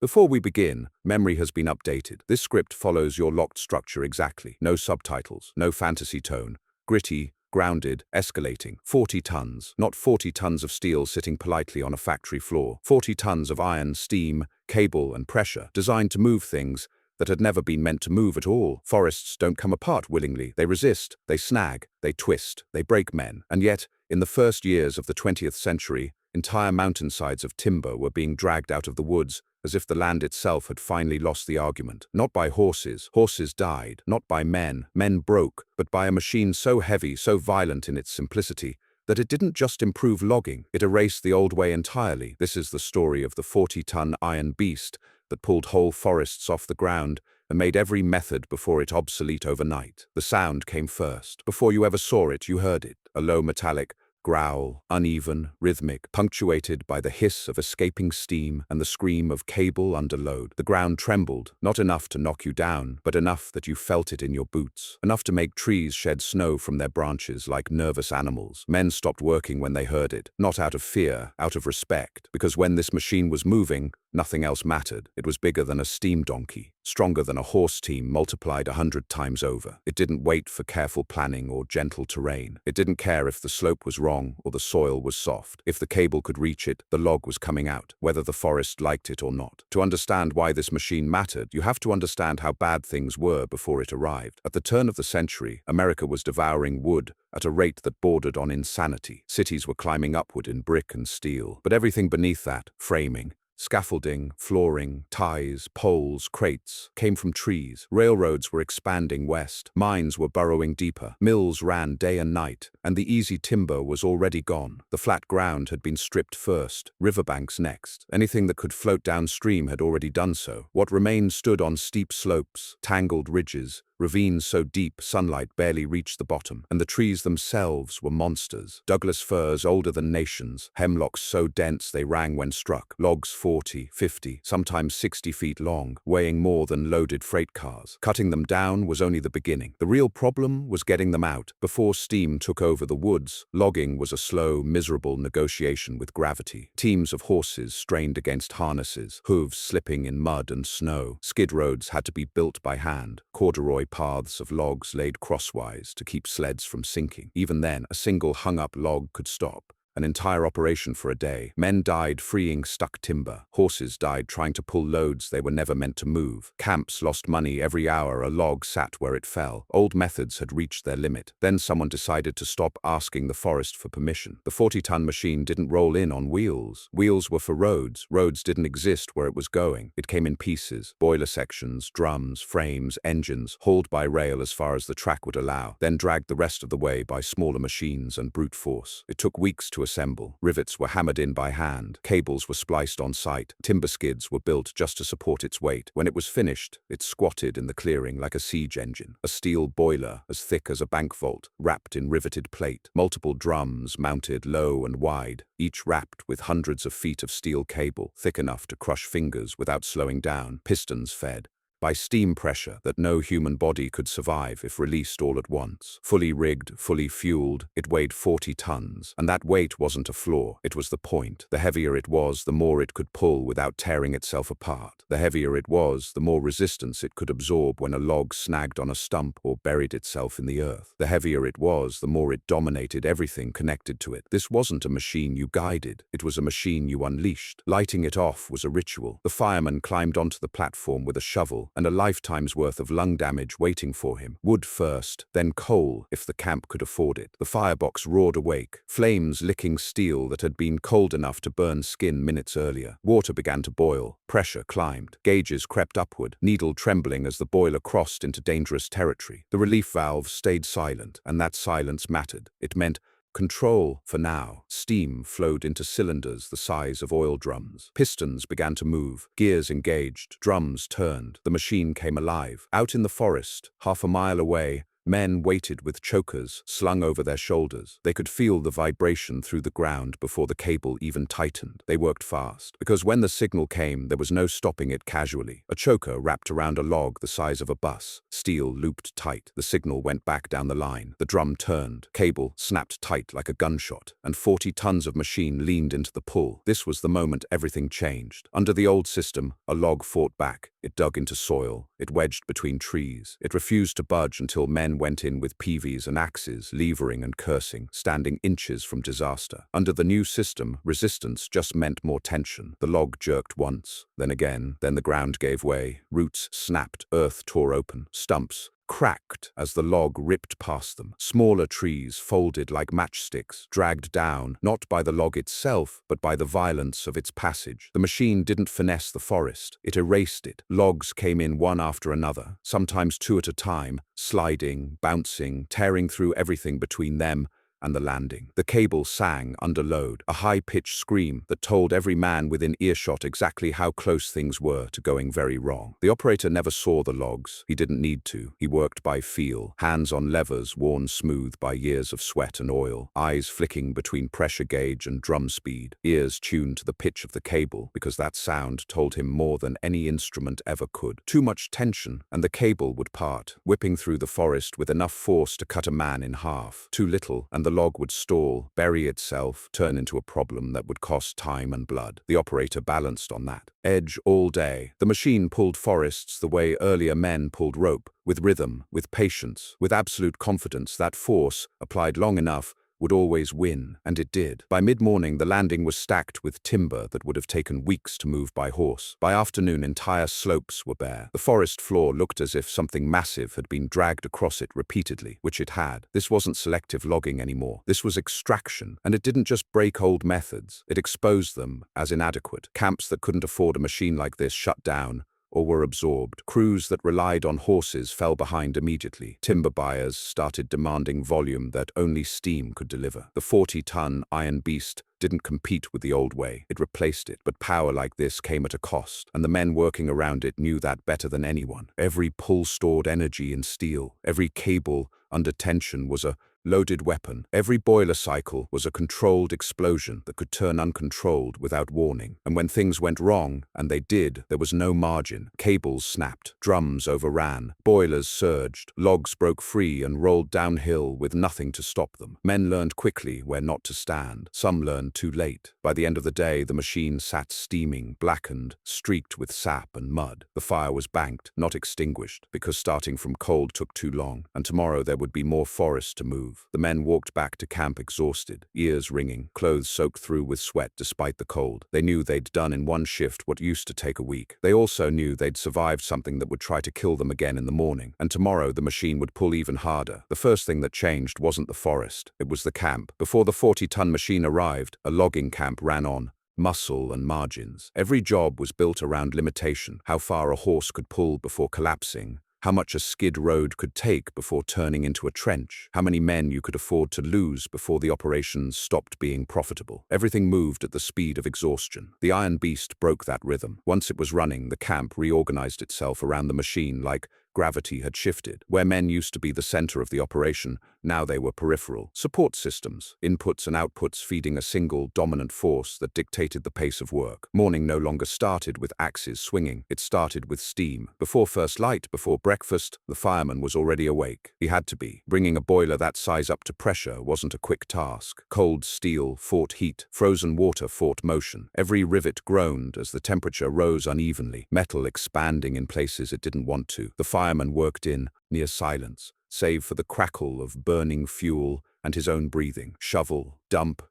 Before we begin, memory has been updated. This script follows your locked structure exactly. No subtitles, no fantasy tone. Gritty, grounded, escalating. 40 tons, not 40 tons of steel sitting politely on a factory floor. 40 tons of iron, steam, cable, and pressure, designed to move things that had never been meant to move at all. Forests don't come apart willingly. They resist, they snag, they twist, they break men. And yet, in the first years of the 20th century, entire mountainsides of timber were being dragged out of the woods as if the land itself had finally lost the argument. Not by horses, horses died. Not by men, men broke, but by a machine so heavy, so violent in its simplicity, that it didn't just improve logging, it erased the old way entirely. This is the story of the 40-ton iron beast that pulled whole forests off the ground and made every method before it obsolete overnight. The sound came first. Before you ever saw it, you heard it, a low metallic growl, uneven, rhythmic, punctuated by the hiss of escaping steam and the scream of cable under load. The ground trembled, not enough to knock you down, but enough that you felt it in your boots, enough to make trees shed snow from their branches like nervous animals. Men stopped working when they heard it, not out of fear, out of respect, because when this machine was moving, nothing else mattered. It was bigger than a steam donkey, stronger than a horse team multiplied 100 times over. It didn't wait for careful planning or gentle terrain. It didn't care if the slope was wrong or the soil was soft. If the cable could reach it, the log was coming out, whether the forest liked it or not. To understand why this machine mattered, you have to understand how bad things were before it arrived. At the turn of the century, America was devouring wood at a rate that bordered on insanity. Cities were climbing upward in brick and steel, but everything beneath that, framing, scaffolding, flooring, ties, poles, crates, came from trees. Railroads were expanding west. Mines were burrowing deeper. Mills ran day and night, and the easy timber was already gone. The flat ground had been stripped first, riverbanks next. Anything that could float downstream had already done so. What remained stood on steep slopes, tangled ridges, ravines so deep sunlight barely reached the bottom, and the trees themselves were monsters. Douglas firs older than nations, hemlocks so dense they rang when struck, logs 40, 50, sometimes 60 feet long, weighing more than loaded freight cars. Cutting them down was only the beginning. The real problem was getting them out. Before steam took over the woods, logging was a slow, miserable negotiation with gravity. Teams of horses strained against harnesses, hooves slipping in mud and snow. Skid roads had to be built by hand, corduroy paths of logs laid crosswise to keep sleds from sinking. Even then, a single hung-up log could stop an entire operation for a day. Men died freeing stuck timber. Horses died trying to pull loads they were never meant to move. Camps lost money every hour a log sat where it fell. Old methods had reached their limit. Then someone decided to stop asking the forest for permission. The 40-ton machine didn't roll in on wheels. Wheels were for roads. Roads didn't exist where it was going. It came in pieces, boiler sections, drums, frames, engines, hauled by rail as far as the track would allow, then dragged the rest of the way by smaller machines and brute force. It took weeks to assemble. Rivets were hammered in by hand. Cables were spliced on site. Timber skids were built just to support its weight. When it was finished, it squatted in the clearing like a siege engine. A steel boiler, as thick as a bank vault, wrapped in riveted plate. Multiple drums mounted low and wide, each wrapped with hundreds of feet of steel cable, thick enough to crush fingers without slowing down. Pistons fed by steam pressure that no human body could survive if released all at once. Fully rigged, fully fueled, it weighed 40 tons. And that weight wasn't a flaw, it was the point. The heavier it was, the more it could pull without tearing itself apart. The heavier it was, the more resistance it could absorb when a log snagged on a stump or buried itself in the earth. The heavier it was, the more it dominated everything connected to it. This wasn't a machine you guided, it was a machine you unleashed. Lighting it off was a ritual. The fireman climbed onto the platform with a shovel and a lifetime's worth of lung damage waiting for him. Wood first, then coal if the camp could afford it. The firebox roared awake, flames licking steel that had been cold enough to burn skin minutes earlier. Water began to boil, pressure climbed, gauges crept upward, needle trembling as the boiler crossed into dangerous territory. The relief valves stayed silent, and that silence mattered. It meant control for now. Steam flowed into cylinders the size of oil drums. Pistons began to move, gears engaged, drums turned. The machine came alive. Out in the forest, half a mile away, Men waited with chokers slung over their shoulders. They could feel the vibration through the ground before the cable even tightened. They worked fast, because when the signal came, there was no stopping it casually. A choker wrapped around a log the size of a bus. Steel looped tight. The signal went back down the line. The drum turned. Cable snapped tight like a gunshot, and 40 tons of machine leaned into the pull. This was the moment everything changed. Under the old system, a log fought back. It dug into soil. It wedged between trees. It refused to budge until men went in with peavies and axes, levering and cursing, standing inches from disaster. Under the new system, resistance just meant more tension. The log jerked once, then again, then the ground gave way. Roots snapped, earth tore open, stumps cracked as the log ripped past them. Smaller trees folded like matchsticks, dragged down, not by the log itself, but by the violence of its passage. The machine didn't finesse the forest. It erased it. Logs came in one after another, sometimes two at a time, sliding, bouncing, tearing through everything between them and the landing. The cable sang under load, a high-pitched scream that told every man within earshot exactly how close things were to going very wrong. The operator never saw the logs. He didn't need to. He worked by feel, hands on levers worn smooth by years of sweat and oil, eyes flicking between pressure gauge and drum speed, ears tuned to the pitch of the cable because that sound told him more than any instrument ever could. Too much tension, and the cable would part, whipping through the forest with enough force to cut a man in half. Too little, and the log would stall, bury itself, turn into a problem that would cost time and blood. The operator balanced on that edge all day. The machine pulled forests the way earlier men pulled rope, with rhythm, with patience, with absolute confidence that force, applied long enough, would always win, and it did. By mid-morning, the landing was stacked with timber that would have taken weeks to move by horse. By afternoon, entire slopes were bare. The forest floor looked as if something massive had been dragged across it repeatedly, which it had. This wasn't selective logging anymore. This was extraction, and it didn't just break old methods. It exposed them as inadequate. Camps that couldn't afford a machine like this shut down, or were absorbed. Crews that relied on horses fell behind immediately. Timber buyers started demanding volume that only steam could deliver. The 40-ton Iron Beast didn't compete with the old way. It replaced it. But power like this came at a cost, and the men working around it knew that better than anyone. Every pull stored energy in steel. Every cable under tension was a loaded weapon. Every boiler cycle was a controlled explosion that could turn uncontrolled without warning. And when things went wrong, and they did, there was no margin. Cables snapped, drums overran, boilers surged, logs broke free and rolled downhill with nothing to stop them. Men learned quickly where not to stand. Some learned too late. By the end of the day, the machine sat steaming, blackened, streaked with sap and mud. The fire was banked, not extinguished, because starting from cold took too long, and tomorrow there would be more forest to move. The men walked back to camp exhausted, ears ringing, clothes soaked through with sweat despite the cold. They knew they'd done in one shift what used to take a week. They also knew they'd survived something that would try to kill them again in the morning, and tomorrow the machine would pull even harder. The first thing that changed wasn't the forest, it was the camp. Before the 40-ton machine arrived, a logging camp ran on. Muscle and margins. Every job was built around limitation, how far a horse could pull before collapsing, how much a skid road could take before turning into a trench, how many men you could afford to lose before the operations stopped being profitable. Everything moved at the speed of exhaustion. The Iron Beast broke that rhythm. Once it was running, the camp reorganized itself around the machine like gravity had shifted. Where men used to be the center of the operation, now they were peripheral. Support systems, inputs and outputs feeding a single dominant force that dictated the pace of work. Morning no longer started with axes swinging. It started with steam. Before first light, before breakfast, the fireman was already awake. He had to be. Bringing a boiler that size up to pressure wasn't a quick task. Cold steel fought heat. Frozen water fought motion. Every rivet groaned as the temperature rose unevenly, metal expanding in places it didn't want to. The fireman worked in near silence, save for the crackle of burning fuel and his own breathing. Shovel, dump,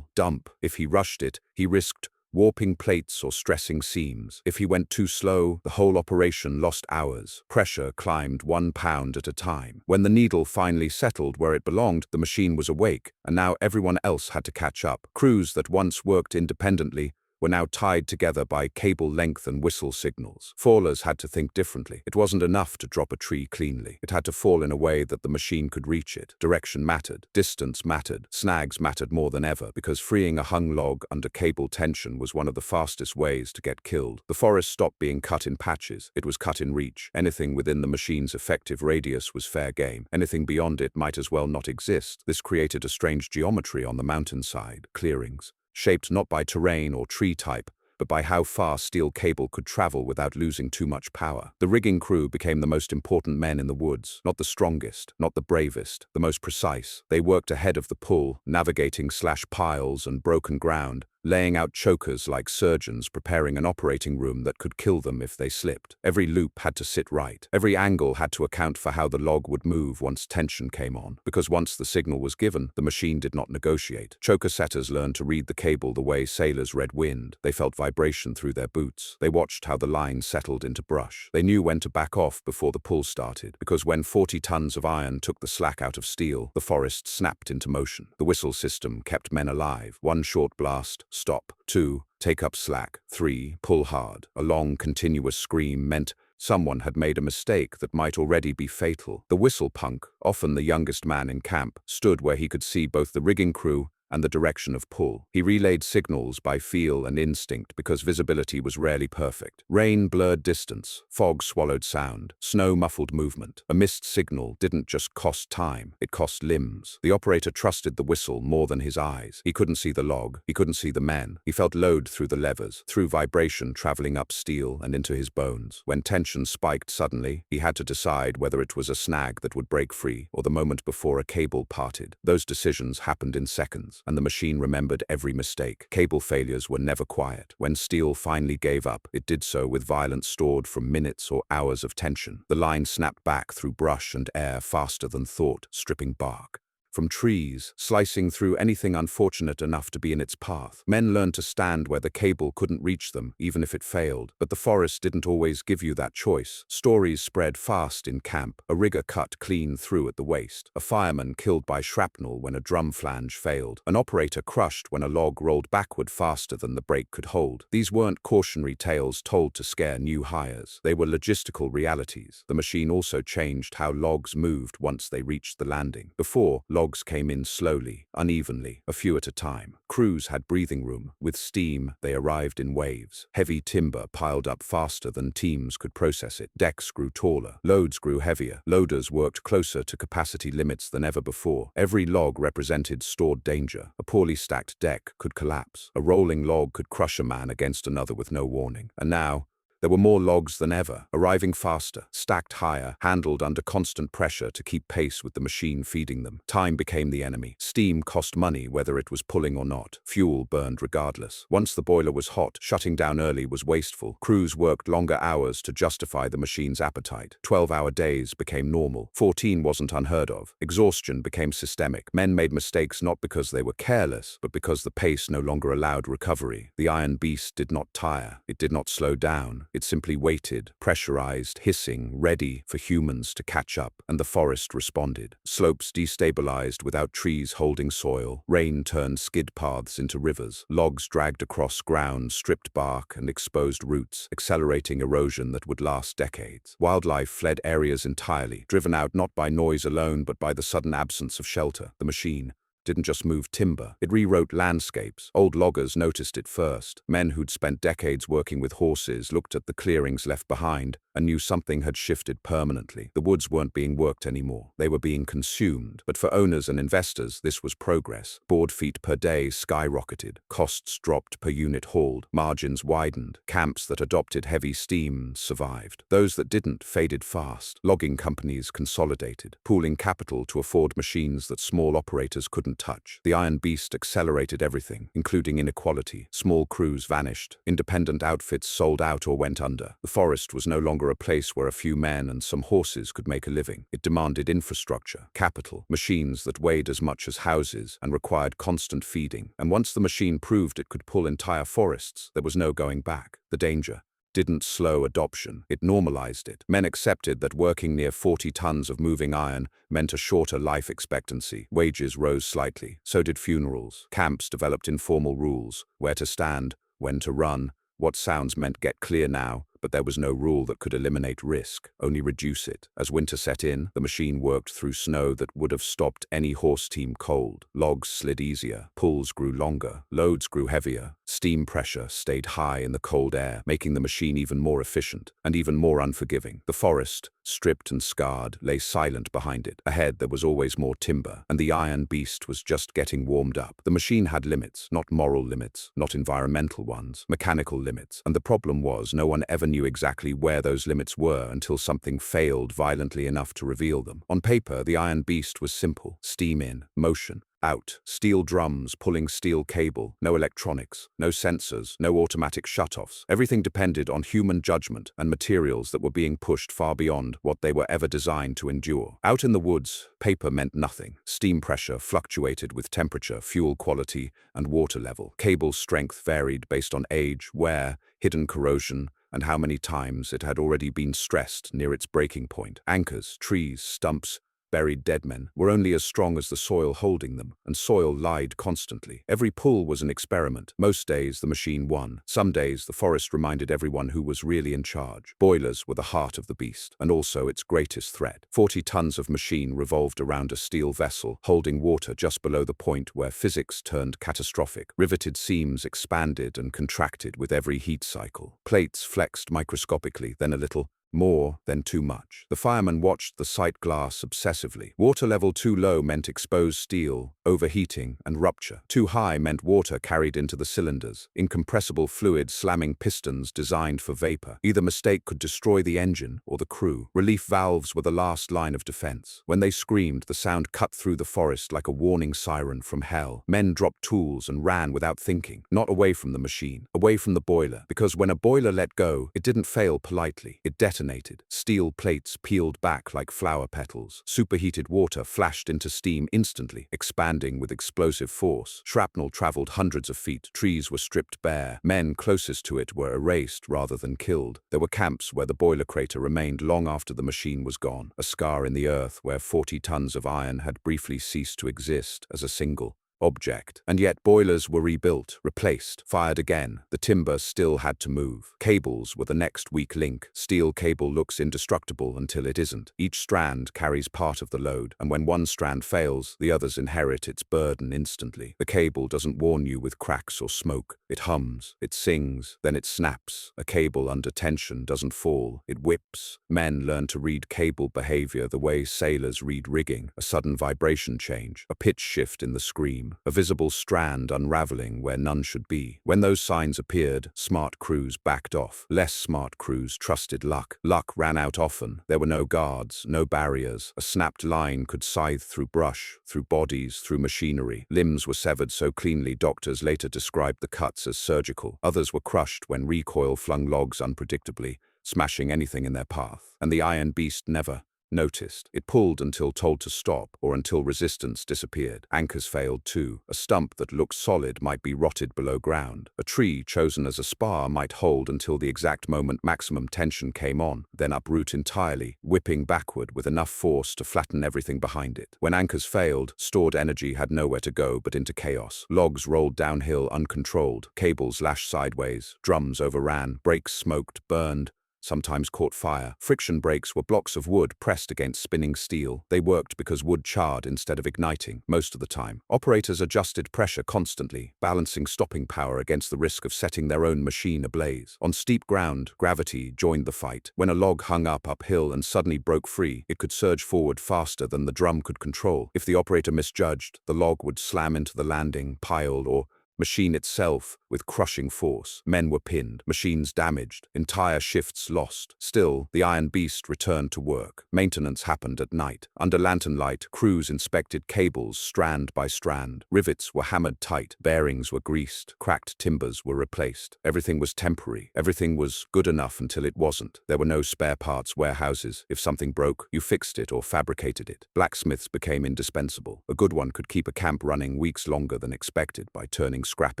dump. If he rushed it, he risked warping plates or stressing seams. If he went too slow, the whole operation lost hours. Pressure climbed 1 pound at a time. When the needle finally settled where it belonged, the machine was awake, and now everyone else had to catch up. Crews that once worked independently were now tied together by cable length and whistle signals. Fallers had to think differently. It wasn't enough to drop a tree cleanly. It had to fall in a way that the machine could reach it. Direction mattered. Distance mattered. Snags mattered more than ever, because freeing a hung log under cable tension was one of the fastest ways to get killed. The forest stopped being cut in patches. It was cut in reach. Anything within the machine's effective radius was fair game. Anything beyond it might as well not exist. This created a strange geometry on the mountainside, clearings, shaped not by terrain or tree type, but by how far steel cable could travel without losing too much power. The rigging crew became the most important men in the woods, not the strongest, not the bravest, the most precise. They worked ahead of the pull, navigating slash piles and broken ground, laying out chokers like surgeons preparing an operating room that could kill them if they slipped. Every loop had to sit right. Every angle had to account for how the log would move once tension came on, because once the signal was given, the machine did not negotiate. Choker setters learned to read the cable the way sailors read wind. They felt vibration through their boots. They watched how the line settled into brush. They knew when to back off before the pull started, because when 40 tons of iron took the slack out of steel, the forest snapped into motion. The whistle system kept men alive. 1 short blast, stop. 2, take up slack. 3, pull hard. A long, continuous scream meant someone had made a mistake that might already be fatal. The whistle punk, often the youngest man in camp, stood where he could see both the rigging crew and the direction of pull. He relayed signals by feel and instinct because visibility was rarely perfect. Rain blurred distance, fog swallowed sound, snow muffled movement. A missed signal didn't just cost time, it cost limbs. The operator trusted the whistle more than his eyes. He couldn't see the log, he couldn't see the men. He felt load through the levers, through vibration traveling up steel and into his bones. When tension spiked suddenly, he had to decide whether it was a snag that would break free or the moment before a cable parted. Those decisions happened in seconds, and the machine remembered every mistake. Cable failures were never quiet. When steel finally gave up, it did so with violence stored from minutes or hours of tension. The line snapped back through brush and air faster than thought, stripping bark from trees, slicing through anything unfortunate enough to be in its path. Men learned to stand where the cable couldn't reach them, even if it failed. But the forest didn't always give you that choice. Stories spread fast in camp. A rigger cut clean through at the waist. A fireman killed by shrapnel when a drum flange failed. An operator crushed when a log rolled backward faster than the brake could hold. These weren't cautionary tales told to scare new hires. They were logistical realities. The machine also changed how logs moved once they reached the landing. Before, logs came in slowly, unevenly, a few at a time. Crews had breathing room. With steam, they arrived in waves. Heavy timber piled up faster than teams could process it. Decks grew taller. Loads grew heavier. Loaders worked closer to capacity limits than ever before. Every log represented stored danger. A poorly stacked deck could collapse. A rolling log could crush a man against another with no warning. And now, there were more logs than ever, arriving faster, stacked higher, handled under constant pressure to keep pace with the machine feeding them. Time became the enemy. Steam cost money whether it was pulling or not. Fuel burned regardless. Once the boiler was hot, shutting down early was wasteful. Crews worked longer hours to justify the machine's appetite. 12-hour days became normal. 14 wasn't unheard of. Exhaustion became systemic. Men made mistakes not because they were careless, but because the pace no longer allowed recovery. The iron beast did not tire. It did not slow down. It simply waited, pressurized, hissing, ready for humans to catch up, and the forest responded. Slopes destabilized without trees holding soil. Rain turned skid paths into rivers. Logs dragged across ground, stripped bark, and exposed roots, accelerating erosion that would last decades. Wildlife fled areas entirely, driven out not by noise alone but by the sudden absence of shelter. The machine didn't just move timber, it rewrote landscapes. Old loggers noticed it first. Men who'd spent decades working with horses looked at the clearings left behind and knew something had shifted permanently. The woods weren't being worked anymore. They were being consumed. But for owners and investors, this was progress. Board feet per day skyrocketed. Costs dropped per unit hauled. Margins widened. Camps that adopted heavy steam survived. Those that didn't faded fast. Logging companies consolidated, pooling capital to afford machines that small operators couldn't touch. The Iron Beast accelerated everything, including inequality. Small crews vanished. Independent outfits sold out or went under. The forest was no longer a place where a few men and some horses could make a living. It demanded infrastructure, capital, machines that weighed as much as houses and required constant feeding. And once the machine proved it could pull entire forests, there was no going back. The danger didn't slow adoption, it normalized it. Men accepted that working near 40 tons of moving iron meant a shorter life expectancy. Wages rose slightly, so did funerals. Camps developed informal rules: where to stand, when to run, what sounds meant get clear now, but there was no rule that could eliminate risk, only reduce it. As winter set in, the machine worked through snow that would have stopped any horse team cold. Logs slid easier, pulls grew longer, loads grew heavier, steam pressure stayed high in the cold air, making the machine even more efficient and even more unforgiving. The forest, stripped and scarred, lay silent behind it. Ahead there was always more timber, and the iron beast was just getting warmed up. The machine had limits, not moral limits, not environmental ones, mechanical limits, and the problem was no one ever knew exactly where those limits were until something failed violently enough to reveal them. On paper, the iron beast was simple: steam in, motion out, steel drums pulling steel cable, no electronics, no sensors, no automatic shutoffs. Everything depended on human judgment and materials that were being pushed far beyond what they were ever designed to endure. Out in the woods, paper meant nothing. Steam pressure fluctuated with temperature, fuel quality, and water level. Cable strength varied based on age, wear, hidden corrosion, and how many times it had already been stressed near its breaking point. Anchors, trees, stumps, buried dead men were only as strong as the soil holding them, and soil lied constantly. Every pull was an experiment. Most days the machine won. Some days the forest reminded everyone who was really in charge. Boilers were the heart of the beast, and also its greatest threat. 40 tons of machine revolved around a steel vessel, holding water just below the point where physics turned catastrophic. Riveted seams expanded and contracted with every heat cycle. Plates flexed microscopically, then a little, more than too much. The fireman watched the sight glass obsessively. Water level too low meant exposed steel, overheating, and rupture. Too high meant water carried into the cylinders, incompressible fluid slamming pistons designed for vapor. Either mistake could destroy the engine or the crew. Relief valves were the last line of defense. When they screamed, the sound cut through the forest like a warning siren from hell. Men dropped tools and ran without thinking, not away from the machine, away from the boiler, because when a boiler let go, it didn't fail politely. It detonated. Steel plates peeled back like flower petals. Superheated water flashed into steam instantly, expanding with explosive force. Shrapnel traveled hundreds of feet. Trees were stripped bare. Men closest to it were erased rather than killed. There were camps where the boiler crater remained long after the machine was gone, a scar in the earth where 40 tons of iron had briefly ceased to exist as a single object. And yet boilers were rebuilt, replaced, fired again. The timber still had to move. Cables were the next weak link. Steel cable looks indestructible until it isn't. Each strand carries part of the load, and when one strand fails, the others inherit its burden instantly. The cable doesn't warn you with cracks or smoke. It hums, it sings, then it snaps. A cable under tension doesn't fall, it whips. Men learn to read cable behavior the way sailors read rigging: a sudden vibration change, a pitch shift in the scream, a visible strand unraveling where none should be. When those signs appeared, smart crews backed off. Less smart crews trusted luck. Luck ran out often. There were no guards, no barriers. A snapped line could scythe through brush, through bodies, through machinery. Limbs were severed so cleanly doctors later described the cuts as surgical. Others were crushed when recoil flung logs unpredictably, smashing anything in their path. And the iron beast never noticed. It pulled until told to stop, or until resistance disappeared. Anchors failed too. A stump that looked solid might be rotted below ground. A tree chosen as a spar might hold until the exact moment maximum tension came on, then uproot entirely, whipping backward with enough force to flatten everything behind it. When anchors failed, stored energy had nowhere to go but into chaos. Logs rolled downhill uncontrolled, cables lashed sideways, drums overran, brakes smoked, burned, sometimes caught fire. Friction brakes were blocks of wood pressed against spinning steel. They worked because wood charred instead of igniting, most of the time. Operators adjusted pressure constantly, balancing stopping power against the risk of setting their own machine ablaze. On steep ground, gravity joined the fight. When a log hung up uphill and suddenly broke free, it could surge forward faster than the drum could control. If the operator misjudged, the log would slam into the landing, pile, or machine itself with crushing force. Men were pinned, machines damaged, entire shifts lost. Still, the iron beast returned to work. Maintenance happened at night. Under lantern light, crews inspected cables strand by strand. Rivets were hammered tight, bearings were greased, cracked timbers were replaced. Everything was temporary. Everything was good enough until it wasn't. There were no spare parts warehouses. If something broke, you fixed it or fabricated it. Blacksmiths became indispensable. A good one could keep a camp running weeks longer than expected by turning scrap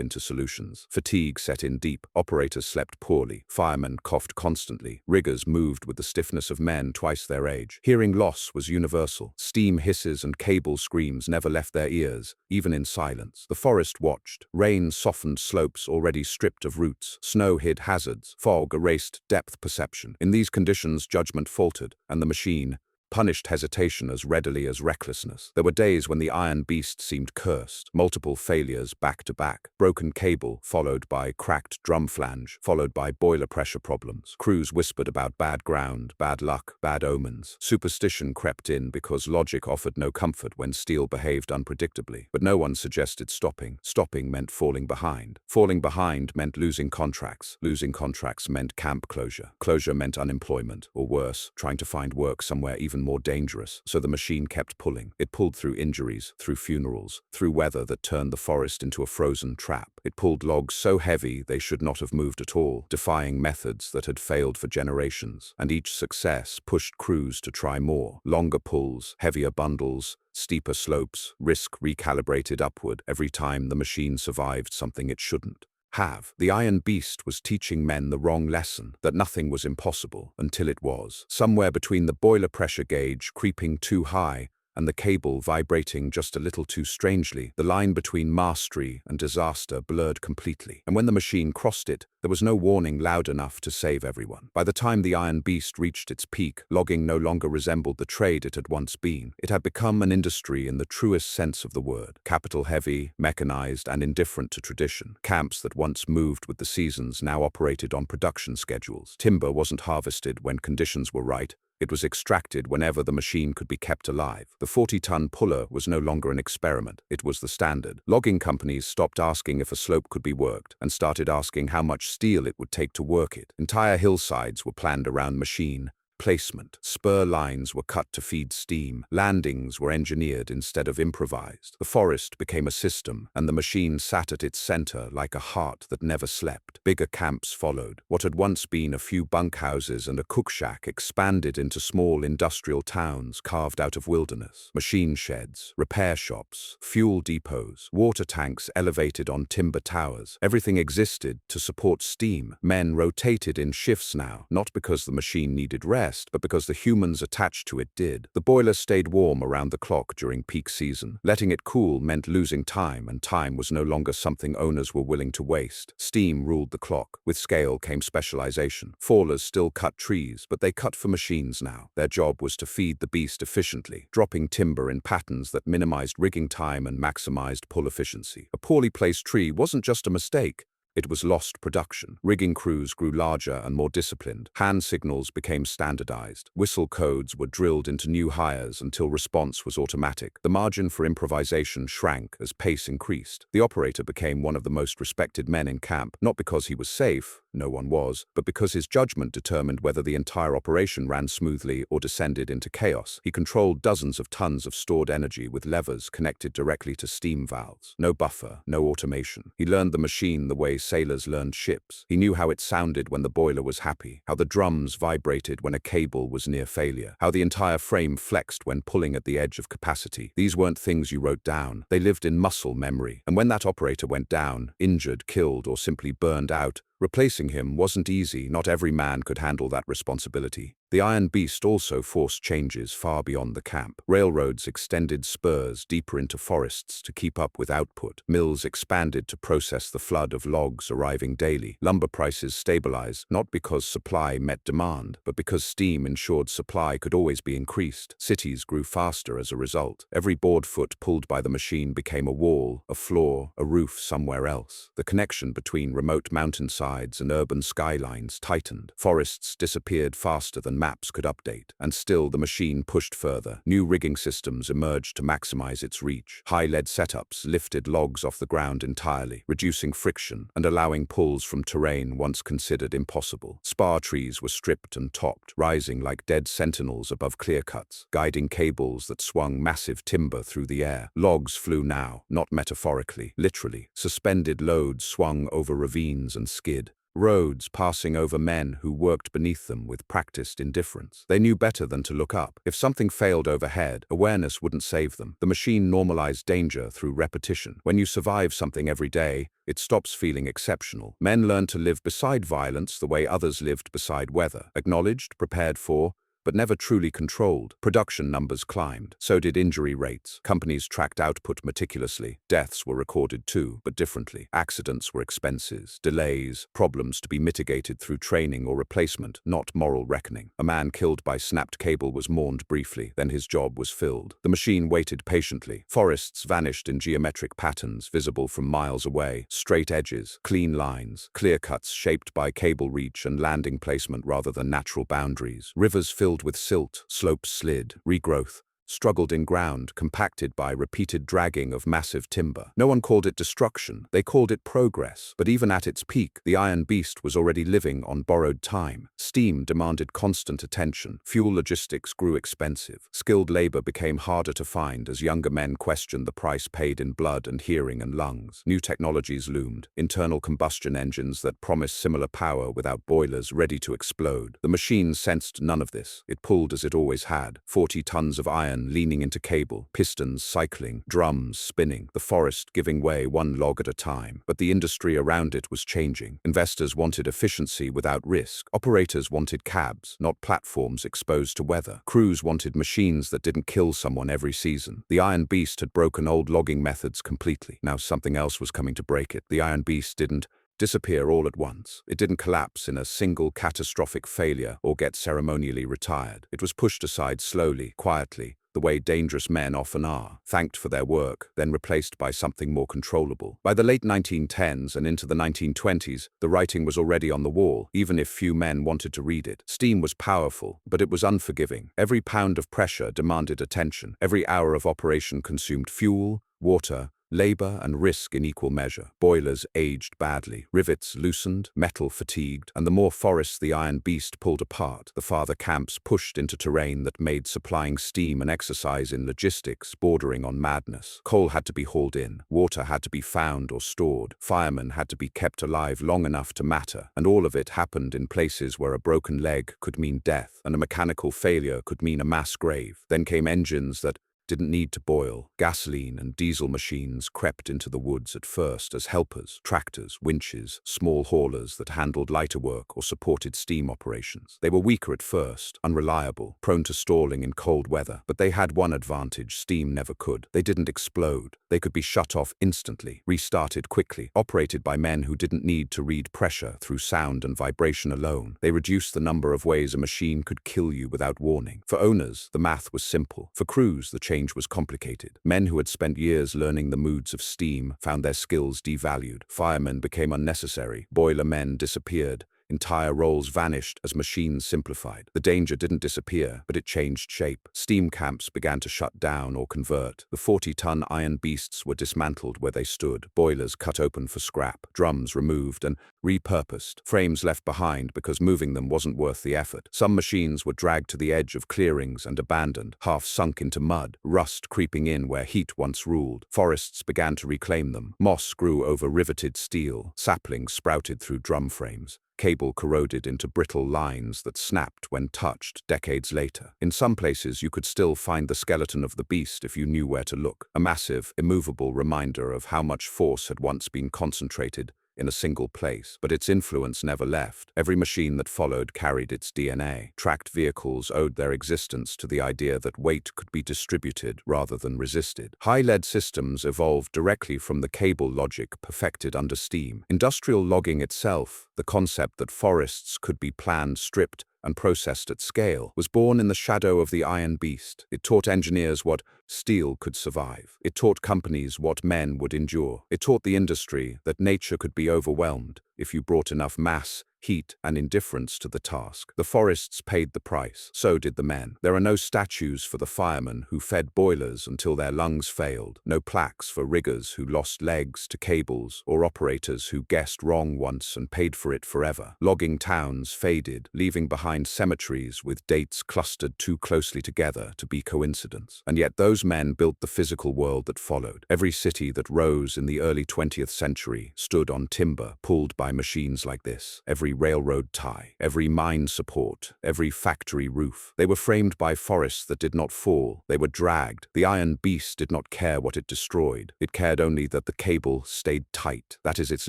into solutions. Fatigue set in deep. Operators slept poorly. Firemen coughed constantly. Riggers moved with the stiffness of men twice their age. Hearing loss was universal. Steam hisses and cable screams never left their ears, even in silence. The forest watched. Rain softened slopes already stripped of roots. Snow hid hazards. Fog erased depth perception. In these conditions, judgment faltered, and the machine punished hesitation as readily as recklessness. There were days when the iron beast seemed cursed. Multiple failures back to back. Broken cable, followed by cracked drum flange, followed by boiler pressure problems. Crews whispered about bad ground, bad luck, bad omens. Superstition crept in because logic offered no comfort when steel behaved unpredictably. But no one suggested stopping. Stopping meant falling behind. Falling behind meant losing contracts. Losing contracts meant camp closure. Closure meant unemployment, or worse, trying to find work somewhere even more dangerous. So the machine kept pulling. It pulled through injuries, through funerals, through weather that turned the forest into a frozen trap. It pulled logs so heavy they should not have moved at all, defying methods that had failed for generations. And each success pushed crews to try more. Longer pulls, heavier bundles, steeper slopes, risk recalibrated upward every time the machine survived something it shouldn't have. The iron beast was teaching men the wrong lesson, that nothing was impossible until it was. Somewhere between the boiler pressure gauge creeping too high and the cable vibrating just a little too strangely, the line between mastery and disaster blurred completely. And when the machine crossed it, there was no warning loud enough to save everyone. By the time the iron beast reached its peak, logging no longer resembled the trade it had once been. It had become an industry in the truest sense of the word. Capital-heavy, mechanized, and indifferent to tradition. Camps that once moved with the seasons now operated on production schedules. Timber wasn't harvested when conditions were right. It was extracted whenever the machine could be kept alive. The 40-ton puller was no longer an experiment. It was the standard. Logging companies stopped asking if a slope could be worked and started asking how much steel it would take to work it. Entire hillsides were planned around machine placement. Spur lines were cut to feed steam. Landings were engineered instead of improvised. The forest became a system, and the machine sat at its center like a heart that never slept. Bigger camps followed. What had once been a few bunkhouses and a cook shack expanded into small industrial towns carved out of wilderness. Machine sheds, repair shops, fuel depots, water tanks elevated on timber towers. Everything existed to support steam. Men rotated in shifts now, not because the machine needed rest, but because the humans attached to it did. The boiler stayed warm around the clock during peak season. Letting it cool meant losing time, and time was no longer something owners were willing to waste. Steam ruled the clock. With scale came specialization. Fallers still cut trees, but they cut for machines now. Their job was to feed the beast efficiently, dropping timber in patterns that minimized rigging time and maximized pull efficiency. A poorly placed tree wasn't just a mistake. It was lost production. Rigging crews grew larger and more disciplined. Hand signals became standardized. Whistle codes were drilled into new hires until response was automatic. The margin for improvisation shrank as pace increased. The operator became one of the most respected men in camp, not because he was safe, no one was, but because his judgment determined whether the entire operation ran smoothly or descended into chaos. He controlled dozens of tons of stored energy with levers connected directly to steam valves. No buffer, no automation. He learned the machine the way sailors learned ships. He knew how it sounded when the boiler was happy, how the drums vibrated when a cable was near failure, how the entire frame flexed when pulling at the edge of capacity. These weren't things you wrote down. They lived in muscle memory. And when that operator went down, injured, killed, or simply burned out, replacing him wasn't easy. Not every man could handle that responsibility. The Iron Beast also forced changes far beyond the camp. Railroads extended spurs deeper into forests to keep up with output. Mills expanded to process the flood of logs arriving daily. Lumber prices stabilized, not because supply met demand, but because steam ensured supply could always be increased. Cities grew faster as a result. Every board foot pulled by the machine became a wall, a floor, a roof somewhere else. The connection between remote mountainsides and urban skylines tightened. Forests disappeared faster than maps could update, and still the machine pushed further. New rigging systems emerged to maximize its reach. High-lead setups lifted logs off the ground entirely, reducing friction and allowing pulls from terrain once considered impossible. Spar trees were stripped and topped, rising like dead sentinels above clear-cuts, guiding cables that swung massive timber through the air. Logs flew now, not metaphorically, literally. Suspended loads swung over ravines and skid, roads passing over men who worked beneath them with practiced indifference. They knew better than to look up. If something failed overhead, awareness wouldn't save them. The machine normalized danger through repetition. When you survive something every day, it stops feeling exceptional. Men learned to live beside violence the way others lived beside weather, acknowledged, prepared for, but never truly controlled. Production numbers climbed. So did injury rates. Companies tracked output meticulously. Deaths were recorded too, but differently. Accidents were expenses, delays, problems to be mitigated through training or replacement, not moral reckoning. A man killed by snapped cable was mourned briefly, then his job was filled. The machine waited patiently. Forests vanished in geometric patterns, visible from miles away. Straight edges, clean lines, clear cuts shaped by cable reach and landing placement rather than natural boundaries. Rivers filled with silt, slopes slid, regrowth, struggled in ground, compacted by repeated dragging of massive timber. No one called it destruction, they called it progress. But even at its peak, the iron beast was already living on borrowed time. Steam demanded constant attention, fuel logistics grew expensive, skilled labor became harder to find as younger men questioned the price paid in blood and hearing and lungs. New technologies loomed, internal combustion engines that promised similar power without boilers ready to explode. The machine sensed none of this. It pulled as it always had, 40 tons of iron leaning into cable, pistons cycling, drums spinning, the forest giving way one log at a time. But the industry around it was changing. Investors wanted efficiency without risk. Operators wanted cabs, not platforms exposed to weather. Crews wanted machines that didn't kill someone every season. The Iron Beast had broken old logging methods completely. Now something else was coming to break it. The Iron Beast didn't disappear all at once. It didn't collapse in a single catastrophic failure or get ceremonially retired. It was pushed aside slowly, quietly, the way dangerous men often are, thanked for their work, then replaced by something more controllable. By the late 1910s and into the 1920s, the writing was already on the wall, even if few men wanted to read it. Steam was powerful, but it was unforgiving. Every pound of pressure demanded attention. Every hour of operation consumed fuel, water, labor and risk in equal measure. Boilers aged badly, rivets loosened, metal fatigued, and the more forests the Iron Beast pulled apart, the farther camps pushed into terrain that made supplying steam an exercise in logistics bordering on madness. Coal had to be hauled in, water had to be found or stored, firemen had to be kept alive long enough to matter, and all of it happened in places where a broken leg could mean death, and a mechanical failure could mean a mass grave. Then came engines that didn't need to boil. Gasoline and diesel machines crept into the woods at first as helpers, tractors, winches, small haulers that handled lighter work or supported steam operations. They were weaker at first, unreliable, prone to stalling in cold weather, but they had one advantage steam never could. They didn't explode. They could be shut off instantly, restarted quickly, operated by men who didn't need to read pressure through sound and vibration alone. They reduced the number of ways a machine could kill you without warning. For owners, the math was simple. For crews, the change was complicated. Men who had spent years learning the moods of steam found their skills devalued. Firemen became unnecessary. Boiler men disappeared. Entire roles vanished as machines simplified. The danger didn't disappear, but it changed shape. Steam camps began to shut down or convert. The 40-ton iron beasts were dismantled where they stood, boilers cut open for scrap, drums removed and repurposed, frames left behind because moving them wasn't worth the effort. Some machines were dragged to the edge of clearings and abandoned, half sunk into mud, rust creeping in where heat once ruled. Forests began to reclaim them. Moss grew over riveted steel, saplings sprouted through drum frames. Cable corroded into brittle lines that snapped when touched decades later. In some places, you could still find the skeleton of the beast if you knew where to look, a massive, immovable reminder of how much force had once been concentrated in a single place, but its influence never left. Every machine that followed carried its DNA. Tracked vehicles owed their existence to the idea that weight could be distributed rather than resisted. High-lead systems evolved directly from the cable logic perfected under steam. Industrial logging itself, the concept that forests could be planned, stripped, and processed at scale, was born in the shadow of the Iron Beast. It taught engineers what steel could survive. It taught companies what men would endure. It taught the industry that nature could be overwhelmed if you brought enough mass heat, and indifference to the task. The forests paid the price. So did the men. There are no statues for the firemen who fed boilers until their lungs failed, no plaques for riggers who lost legs to cables, or operators who guessed wrong once and paid for it forever. Logging towns faded, leaving behind cemeteries with dates clustered too closely together to be coincidence. And yet those men built the physical world that followed. Every city that rose in the early 20th century stood on timber pulled by machines like this. Every railroad tie, every mine support, every factory roof. They were framed by forests that did not fall. They were dragged. The iron beast did not care what it destroyed. It cared only that the cable stayed tight. That is its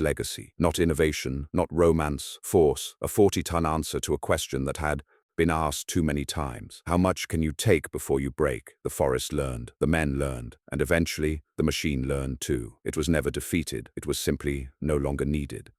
legacy. Not innovation, not romance, force, a 40-ton answer to a question that had been asked too many times. How much can you take before you break? The forest learned, the men learned, and eventually the machine learned too. It was never defeated. It was simply no longer needed.